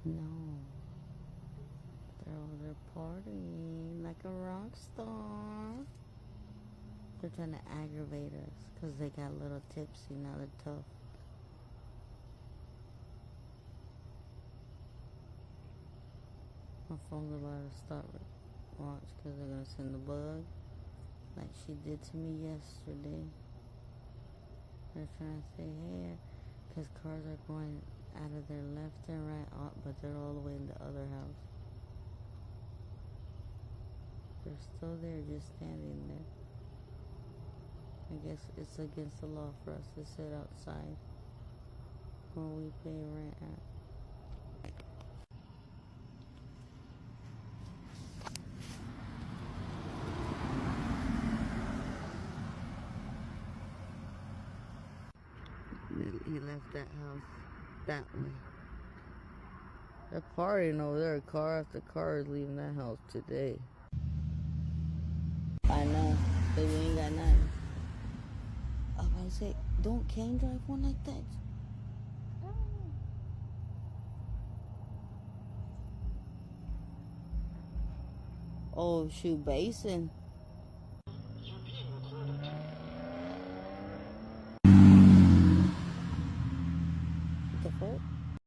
No. They're over there partying like a rock star. They're trying to aggravate us because they got a little tipsy. Now they're tough. My phone's about to start. Watch, because they're going to send the bug like she did to me yesterday. They're trying to say, hey, because cars are going out of their left and right, but they're all the way in the other house. They're still there, just standing there. I guess it's against the law for us to sit outside when we pay rent at. He left that house that way. They're partying over there. Car after car is leaving that house today. I know, but we ain't got nothing. I was about to say, don't Kane drive one like that? Oh, shoot, Basin. What the fuck?